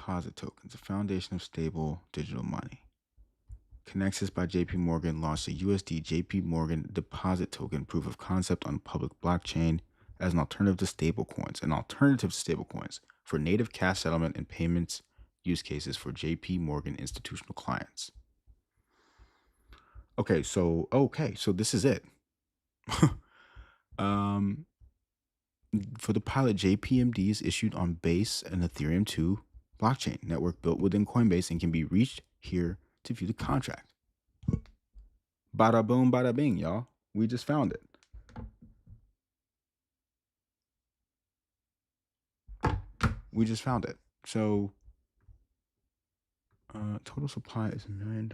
deposit tokens, the foundation of stable digital money. Connexus by JPMorgan launched a USD JPMorgan deposit token proof of concept on public blockchain as an alternative to stablecoins, for native cash settlement and payments use cases for JPMorgan institutional clients. Okay, so this is it. For the pilot, JPMD is issued on Base and Ethereum 2 blockchain network built within Coinbase and can be reached here to view the contract. Bada boom, bada bing, y'all. We just found it. So total supply is $1 million.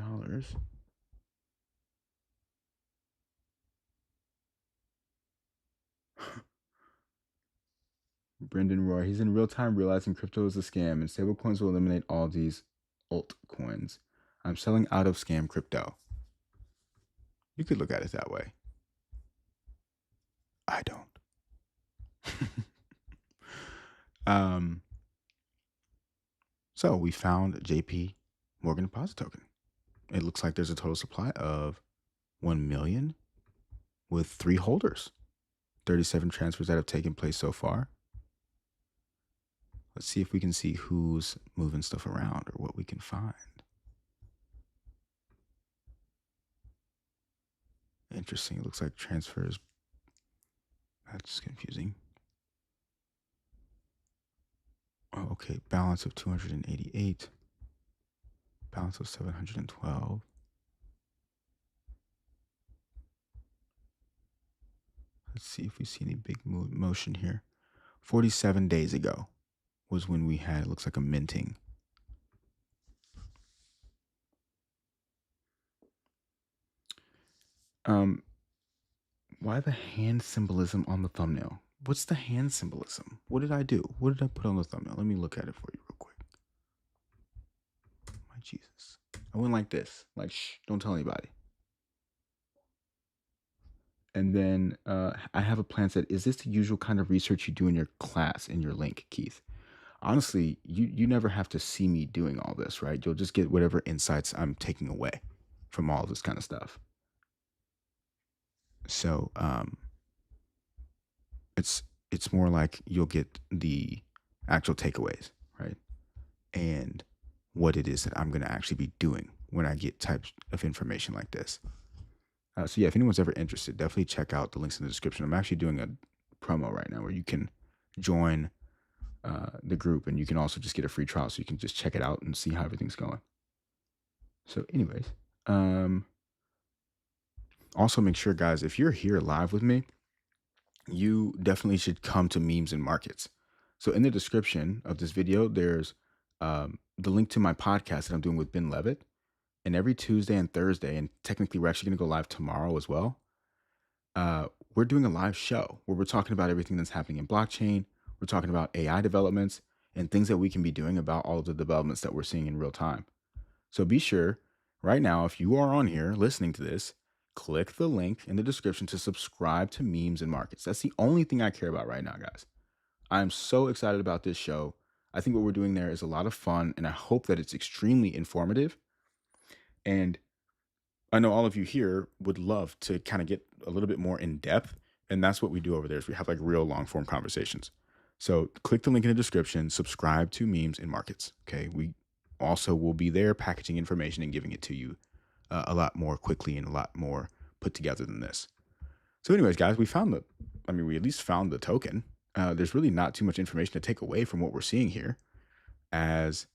Brendan Roy, he's in real time realizing crypto is a scam and stablecoins will eliminate all these altcoins. I'm selling out of scam crypto. You could look at it that way. I don't. So we found JPMorgan deposit token. It looks like there's a total supply of 1 million with 3 holders. 37 transfers that have taken place so far. Let's see if we can see who's moving stuff around or what we can find. Interesting. It looks like transfers. That's confusing. Oh, okay. Balance of 288. Balance of 712. Let's see if we see any big motion here. 47 days ago was when we had, it looks like, a minting. Why the hand symbolism on the thumbnail? What's the hand symbolism? What did I do? What did I put on the thumbnail? Let me look at it for you real quick. My Jesus. I went like this. Like, shh, don't tell anybody. And then I have a plan set. Is this the usual kind of research you do in your class, in your link, Keith? Honestly, you never have to see me doing all this, right? You'll just get whatever insights I'm taking away from all this kind of stuff. So it's more like you'll get the actual takeaways, right? And what it is that I'm going to actually be doing when I get types of information like this. So yeah, if anyone's ever interested, definitely check out the links in the description. I'm actually doing a promo right now where you can join the group and you can also just get a free trial, so you can just check it out and see how everything's going. So anyways, also make sure, guys, if you're here live with me, you definitely should come to Memes and Markets. So in the description of this video, there's the link to my podcast that I'm doing with Ben Levitt. And every Tuesday and Thursday, and technically we're actually going to go live tomorrow as well, we're doing a live show where we're talking about everything that's happening in blockchain. We're talking about AI developments and things that we can be doing about all of the developments that we're seeing in real time. So be sure right now, if you are on here listening to this, click the link in the description to subscribe to Memes and Markets. That's the only thing I care about right now, guys. I'm so excited about this show. I think what we're doing there is a lot of fun, and I hope that it's extremely informative. And I know all of you here would love to kind of get a little bit more in depth, and that's what we do over there, is we have like real long form conversations. So click the link in the description, subscribe to Memes and Markets. Okay. We also will be there packaging information and giving it to you a lot more quickly and a lot more put together than this. So anyways, guys, we at least found the token. There's really not too much information to take away from what we're seeing here, as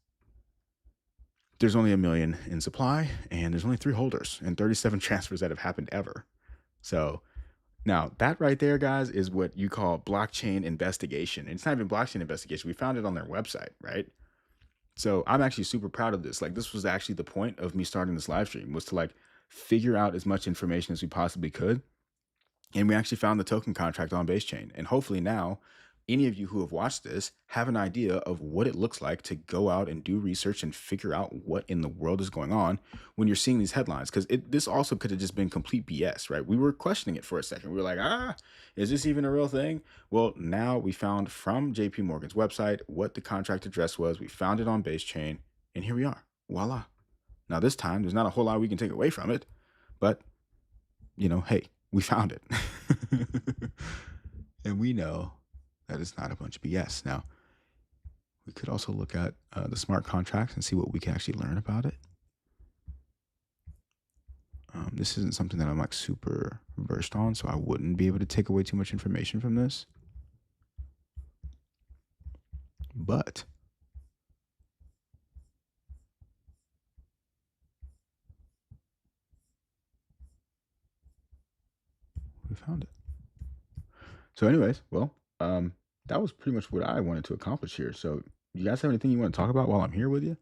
there's only 1 million in supply and there's only 3 holders and 37 transfers that have happened ever. So now that right there, guys, is what you call blockchain investigation. And it's not even blockchain investigation. We found it on their website, right? So I'm actually super proud of this. Like, this was actually the point of me starting this live stream, was to like figure out as much information as we possibly could. And we actually found the token contract on BaseChain. And hopefully now any of you who have watched this have an idea of what it looks like to go out and do research and figure out what in the world is going on when you're seeing these headlines. Because this also could have just been complete BS, right? We were questioning it for a second. We were like, is this even a real thing? Well, now we found from JPMorgan's website what the contract address was. We found it on BaseChain, and here we are. Voila. Now, this time, there's not a whole lot we can take away from it, but, hey, we found it. And we know that it's not a bunch of BS. Now, we could also look at the smart contracts and see what we can actually learn about it. This isn't something that I'm like super versed on, so I wouldn't be able to take away too much information from this. But we found it. So anyways, well, that was pretty much what I wanted to accomplish here. So you guys have anything you want to talk about while I'm here with you?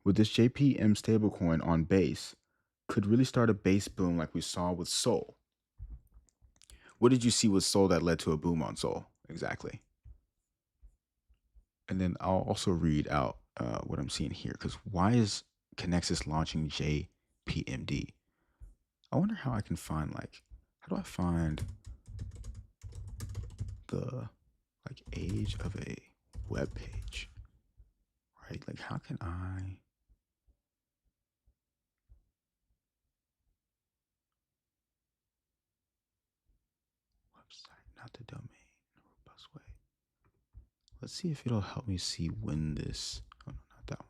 With this JPM stablecoin on Base, could really start a Base boom like we saw with Sol. What did you see with Sol that led to a boom on Sol exactly? And then I'll also read out what I'm seeing here, because why is Connexus launching JPMD? I wonder how I can find, like, how do I find the age of a web page, right? Like, how can I website, not the domain, robust way. Let's see if it'll help me see when this, oh no, not that one.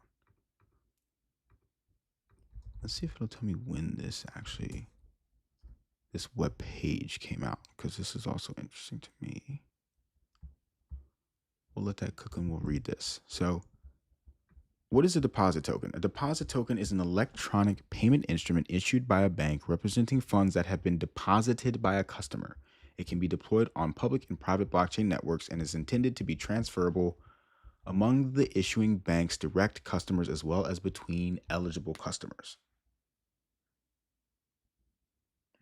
Let's see if it'll tell me when this web page came out, because this is also interesting to me. We'll let that cook and we'll read this. So what is a deposit token? A deposit token is an electronic payment instrument issued by a bank representing funds that have been deposited by a customer. It can be deployed on public and private blockchain networks and is intended to be transferable among the issuing bank's direct customers as well as between eligible customers.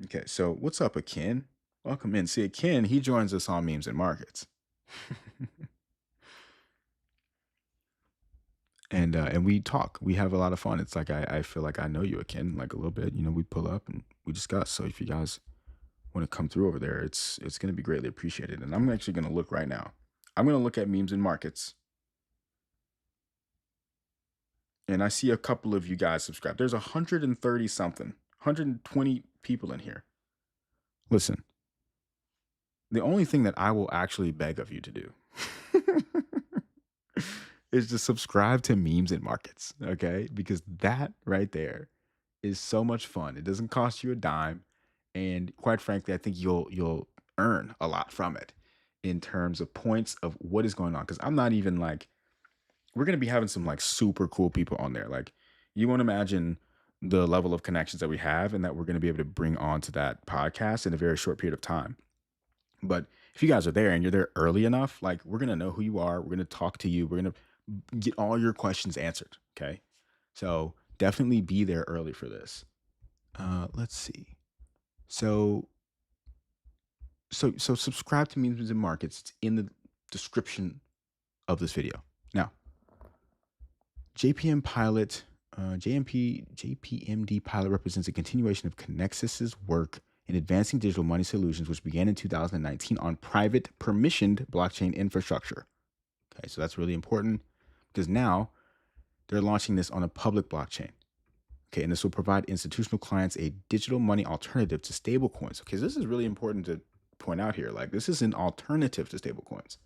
Okay, so what's up, Akin? Welcome in. See, Akin, he joins us on Memes and Markets. And we talk. We have a lot of fun. It's like I feel like I know you, Akin, like a little bit. We pull up and we discuss. So if you guys want to come through over there, it's going to be greatly appreciated. And I'm actually going to look right now. I'm going to look at Memes and Markets. And I see a couple of you guys subscribe. There's 130 something, 120 people in here. Listen, the only thing that I will actually beg of you to do is to subscribe to Memes and Markets, okay? Because that right there is so much fun. It doesn't cost you a dime, and quite frankly, I think you'll earn a lot from it in terms of points of what is going on. Because I'm not even like, we're gonna be having some like super cool people on there. Like, you won't imagine the level of connections that we have and that we're gonna be able to bring onto that podcast in a very short period of time. But if you guys are there and you're there early enough, like, we're gonna know who you are. We're gonna talk to you. We're gonna get all your questions answered. Okay, so definitely be there early for this. Let's see. So subscribe to Memes and Markets. It's in the description of this video. Now, JPMD pilot represents a continuation of Connexus's work in advancing digital money solutions, which began in 2019 on private permissioned blockchain infrastructure. Okay, so that's really important because now they're launching this on a public blockchain. Okay, and this will provide institutional clients a digital money alternative to stablecoins. Okay, so this is really important to point out here. Like, this is an alternative to stablecoins.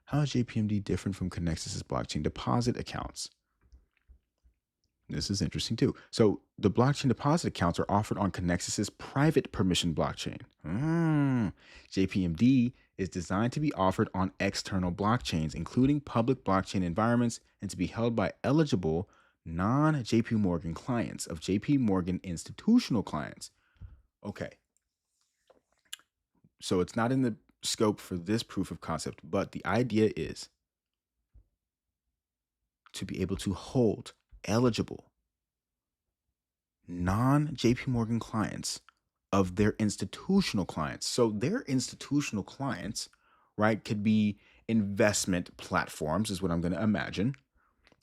How is JPMD different from Connexus's blockchain deposit accounts? This is interesting too. So the blockchain deposit accounts are offered on Connexus's private permission blockchain. JPMD is designed to be offered on external blockchains, including public blockchain environments, and to be held by eligible non-JPMorgan clients of JPMorgan institutional clients. Okay. So it's not in the scope for this proof of concept, but the idea is to be able to hold eligible non-JPMorgan clients of their institutional clients. So their institutional clients, right, could be investment platforms, is what I'm going to imagine.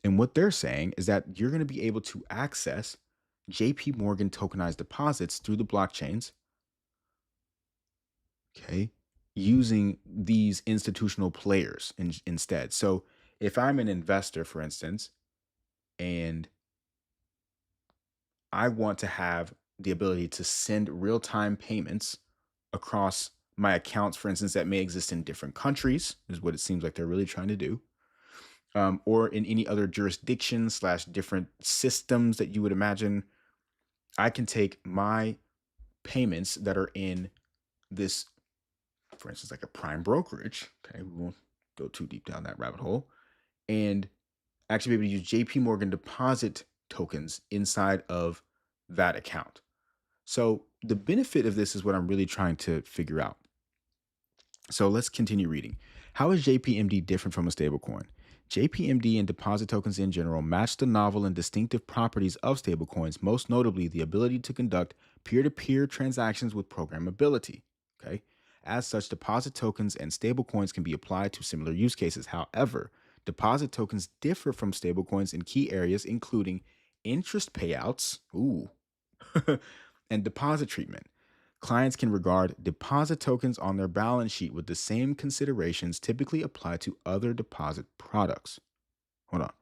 And what they're saying is that you're going to be able to access JPMorgan tokenized deposits through the blockchains, okay, using these institutional players instead. So if I'm an investor, for instance, and I want to have the ability to send real-time payments across my accounts, for instance, that may exist in different countries, is what it seems like they're really trying to do, or in any other jurisdiction slash different systems that you would imagine. I can take my payments that are in this, for instance, like a prime brokerage. Okay, we won't go too deep down that rabbit hole, and actually be able to use JP Morgan deposit tokens inside of that account. So the benefit of this is what I'm really trying to figure out. So let's continue reading. How is JPMD different from a stablecoin? JPMD and deposit tokens in general match the novel and distinctive properties of stablecoins, most notably the ability to conduct peer-to-peer transactions with programmability. Okay. As such, deposit tokens and stablecoins can be applied to similar use cases. However, deposit tokens differ from stablecoins in key areas, including interest payouts, and deposit treatment. Clients can regard deposit tokens on their balance sheet with the same considerations typically applied to other deposit products. Hold on.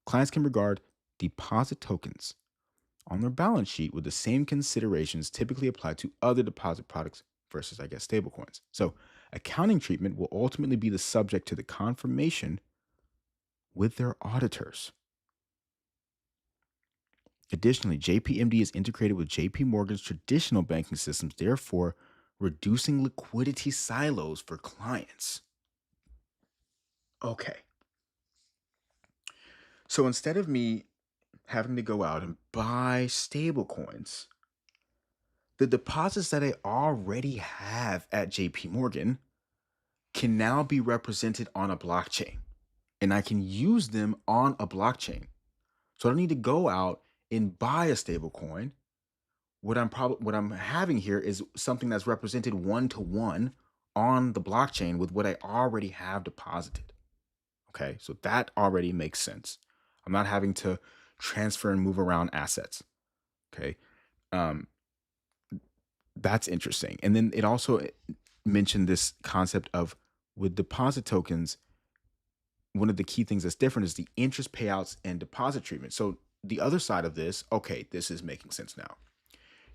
Clients can regard deposit tokens on their balance sheet with the same considerations typically applied to other deposit products versus, I guess, stablecoins. So, accounting treatment will ultimately be the subject to the confirmation with their auditors. Additionally, JPMD is integrated with JP Morgan's traditional banking systems, therefore reducing liquidity silos for clients. Okay. So instead of me having to go out and buy stablecoins, the deposits that I already have at JP Morgan can now be represented on a blockchain, and I can use them on a blockchain. So I don't need to go out and buy a stablecoin. What I'm having here is something that's represented one-to-one on the blockchain with what I already have deposited. Okay, so that already makes sense. I'm not having to transfer and move around assets. Okay, that's interesting. And then it also mentioned this concept of, with deposit tokens, one of the key things that's different is the interest payouts and deposit treatment. So the other side of this, okay, this is making sense now.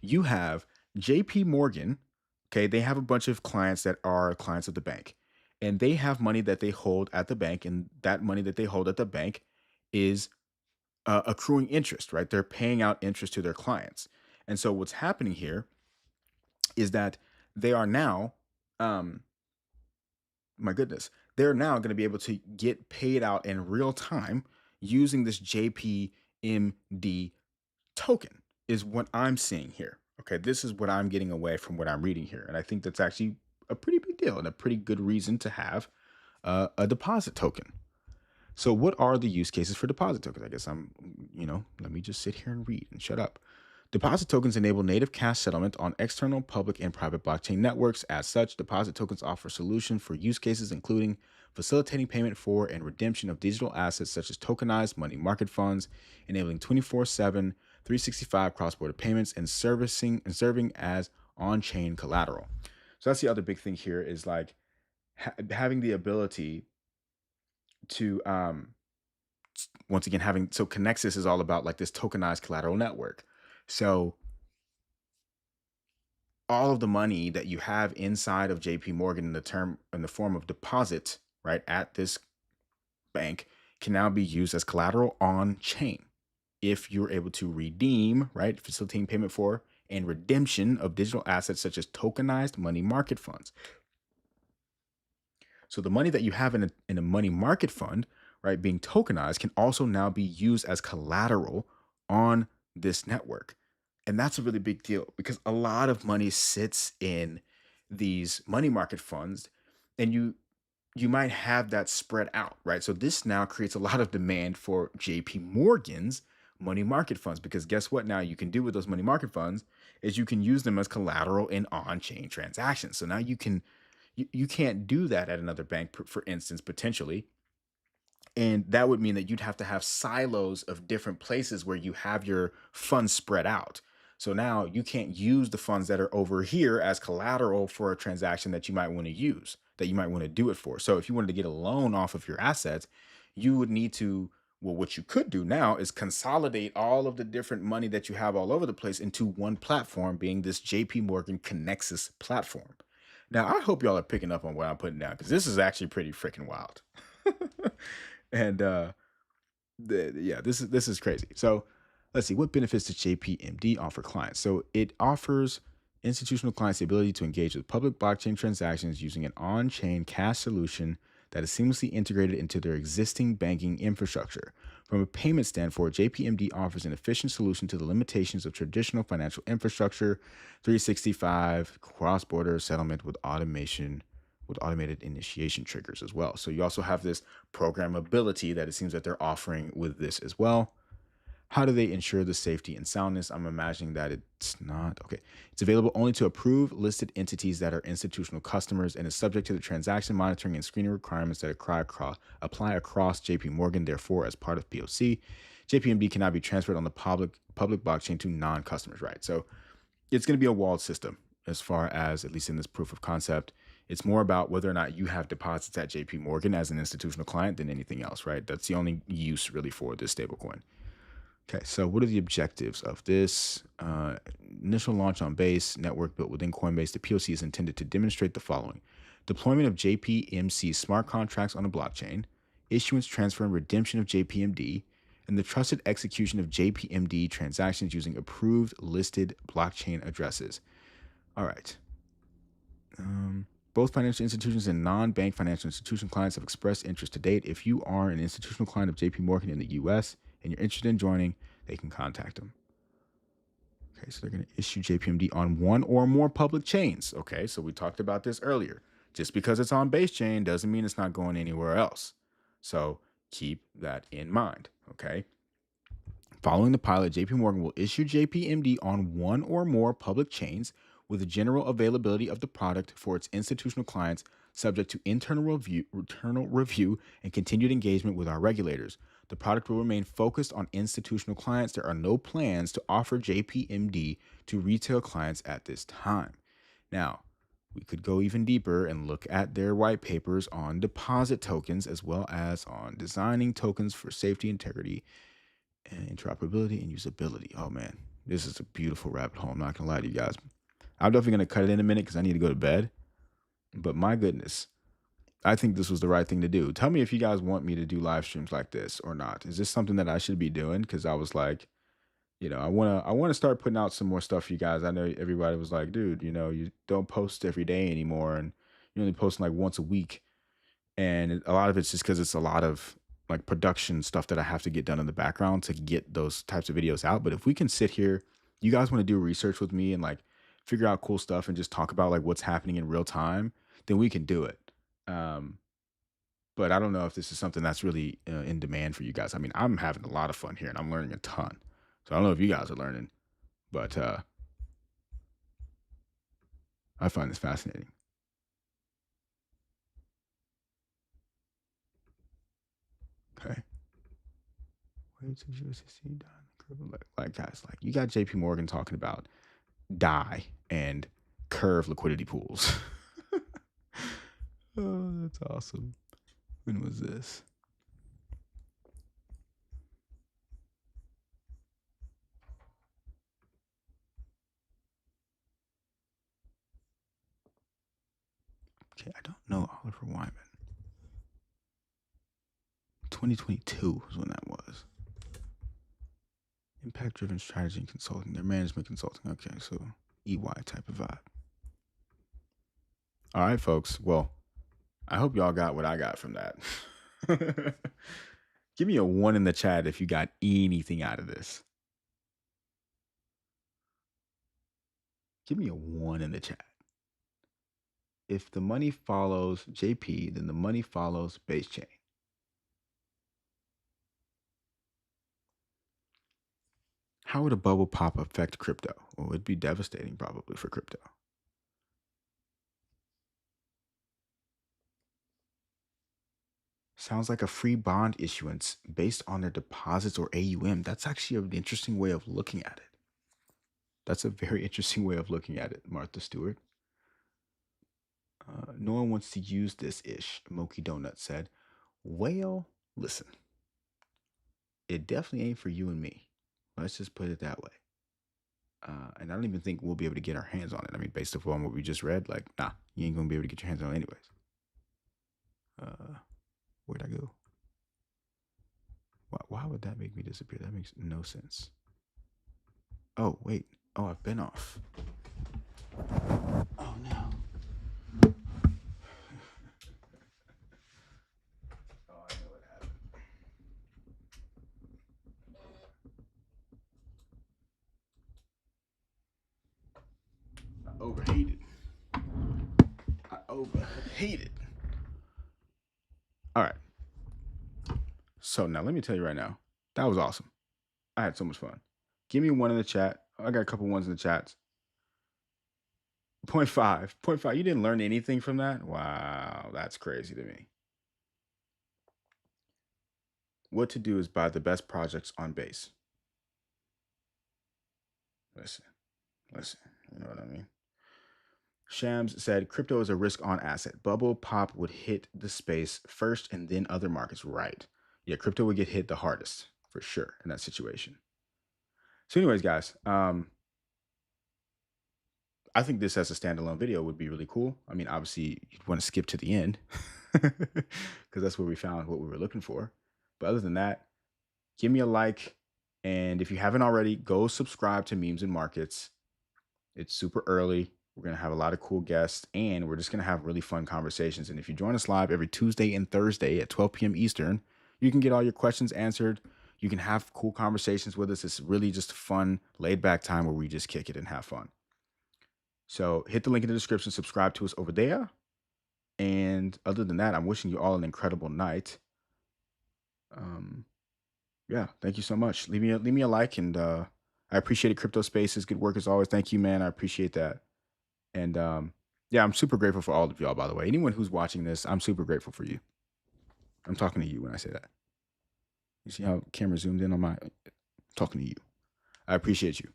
You have JP Morgan, okay, they have a bunch of clients that are clients of the bank, and they have money that they hold at the bank, and that money that they hold at the bank is accruing interest, right? They're paying out interest to their clients. And so what's happening here is that they are now, my goodness, they're now going to be able to get paid out in real time using this JPMD token, is what I'm seeing here. Okay, this is what I'm getting away from what I'm reading here. And I think that's actually a pretty big deal and a pretty good reason to have a deposit token. So what are the use cases for deposit tokens? I guess let me just sit here and read and shut up. Deposit tokens enable native cash settlement on external, public, and private blockchain networks. As such, deposit tokens offer solutions for use cases including facilitating payment for and redemption of digital assets such as tokenized money market funds, enabling 24/7, 365 cross-border payments, and serving as on-chain collateral. So that's the other big thing here, is like having the ability to once again so Connexus is all about like this tokenized collateral network. So all of the money that you have inside of JP Morgan in the form of deposit, right, at this bank can now be used as collateral on chain if you're able to redeem, right, facilitating payment for and redemption of digital assets such as tokenized money market funds. So the money that you have in a money market fund, right, being tokenized, can also now be used as collateral on this network. And that's a really big deal because a lot of money sits in these money market funds, and you might have that spread out, right? So this now creates a lot of demand for JP Morgan's money market funds, because guess what now you can do with those money market funds is you can use them as collateral in on-chain transactions. So now you can't do that at another bank, for instance, potentially. And that would mean that you'd have to have silos of different places where you have your funds spread out. So now you can't use the funds that are over here as collateral for a transaction that you might want to use, that you might want to do it for. So if you wanted to get a loan off of your assets, you would need to, well, what you could do now is consolidate all of the different money that you have all over the place into one platform, being this JP Morgan Connexus platform. Now, I hope y'all are picking up on what I'm putting down, because this is actually pretty freaking wild. And yeah, this is crazy. So let's see, what benefits does JPMD offer clients? So it offers institutional clients the ability to engage with public blockchain transactions using an on-chain cash solution that is seamlessly integrated into their existing banking infrastructure. From a payment standpoint, JPMD offers an efficient solution to the limitations of traditional financial infrastructure, 365 cross-border settlement with automated initiation triggers as well. So you also have this programmability that it seems that they're offering with this as well. How do they ensure the safety and soundness? I'm imagining that it's not. Okay. It's available only to approved listed entities that are institutional customers and is subject to the transaction monitoring and screening requirements that apply across JP Morgan. Therefore, as part of POC, JPMD cannot be transferred on the public blockchain to non-customers, right? So it's going to be a walled system as far as, at least in this proof of concept. It's more about whether or not you have deposits at JP Morgan as an institutional client than anything else, right? That's the only use really for this stablecoin. Okay, so what are the objectives of this? Initial launch on Base, network built within Coinbase. The POC is intended to demonstrate the following: deployment of JPMC smart contracts on a blockchain, issuance, transfer, and redemption of JPMD, and the trusted execution of JPMD transactions using approved listed blockchain addresses. All right. Both financial institutions and non-bank financial institution clients have expressed interest to date. If you are an institutional client of JP Morgan in the US and you're interested in joining, they can contact them. Okay, so they're going to issue JPMD on one or more public chains. Okay, so we talked about this earlier. Just because it's on BaseChain doesn't mean it's not going anywhere else. So keep that in mind. Okay. Following the pilot, JP Morgan will issue JPMD on one or more public chains with the general availability of the product for its institutional clients, subject to internal review and continued engagement with our regulators. The product will remain focused on institutional clients. There are no plans to offer JPMD to retail clients at this time. Now, we could go even deeper and look at their white papers on deposit tokens, as well as on designing tokens for safety, integrity, and interoperability and usability. Oh man, this is a beautiful rabbit hole. I'm not gonna lie to you guys. I'm definitely gonna cut it in a minute because I need to go to bed. But my goodness, I think this was the right thing to do. Tell me if you guys want me to do live streams like this or not. Is this something that I should be doing? Because I was like, I wanna start putting out some more stuff for you guys. I know everybody was like, dude, you don't post every day anymore, and you're only posting like once a week. And a lot of it's just because it's a lot of like production stuff that I have to get done in the background to get those types of videos out. But if we can sit here, you guys want to do research with me and like figure out cool stuff and just talk about like what's happening in real time, then we can do it. Um, but I don't know if this is something that's really in demand for you guys. I mean, I'm having a lot of fun here and I'm learning a ton. So I don't know if you guys are learning, but I find this fascinating. Okay. Wait till USDC done. Like guys, like you got JP Morgan talking about DAI and curve liquidity pools. Oh, that's awesome. When was this? Okay, I don't know Oliver Wyman. 2022 is when that was. Impact driven strategy and consulting. Their management consulting. Okay, so EY type of vibe. All right, folks. Well, I hope y'all got what I got from that. Give me a 1 in the chat if you got anything out of this. Give me a 1 in the chat. If the money follows JP, then the money follows BaseChain. How would a bubble pop affect crypto? Well, it'd be devastating probably for crypto. Sounds like a free bond issuance based on their deposits or AUM. That's actually an interesting way of looking at it. That's a very interesting way of looking at it, Martha Stewart. No one wants to use this ish, Moki Donut said. Well, listen, it definitely ain't for you and me. Let's just put it that way. And I don't even think we'll be able to get our hands on it. I mean, based upon what we just read, like, nah, you ain't gonna be able to get your hands on it anyways. Where'd I go? Why would that make me disappear? That makes no sense. Oh, wait. Oh, I've been off. Oh, no. Oh, I know what happened. I overheated. All right. So now let me tell you right now, that was awesome. I had so much fun. Give me one in the chat. I got a couple ones in the chats. 0.5. 0.5. You didn't learn anything from that? Wow, that's crazy to me. What to do is buy the best projects on Base. Listen. You know what I mean? Shams said, crypto is a risk-on asset. Bubble pop would hit the space first and then other markets. Right. Yeah, crypto would get hit the hardest for sure in that situation. So anyways, guys, I think this as a standalone video would be really cool. I mean, obviously, you'd want to skip to the end because that's where we found what we were looking for. But other than that, give me a like. And if you haven't already, go subscribe to Memes and Markets. It's super early. We're going to have a lot of cool guests, and we're just going to have really fun conversations. And if you join us live every Tuesday and Thursday at 12 p.m. Eastern, you can get all your questions answered. You can have cool conversations with us. It's really just a fun, laid-back time where we just kick it and have fun. So hit the link in the description, subscribe to us over there. And other than that, I'm wishing you all an incredible night. Yeah, thank you so much. Leave me a like, and I appreciate it. Crypto Spaces, good work as always. Thank you, man. I appreciate that. And yeah, I'm super grateful for all of y'all, by the way. Anyone who's watching this, I'm super grateful for you. I'm talking to you when I say that. You see how camera zoomed in on my talking to you. I appreciate you.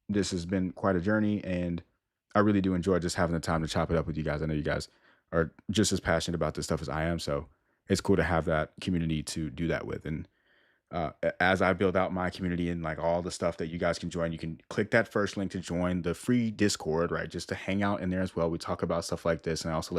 This has been quite a journey, and I really do enjoy just having the time to chop it up with you guys. I know you guys are just as passionate about this stuff as I am, so it's cool to have that community to do that with. And as I build out my community and like all the stuff that you guys can join, you can click that first link to join the free Discord, right? Just to hang out in there as well. We talk about stuff like this, and I also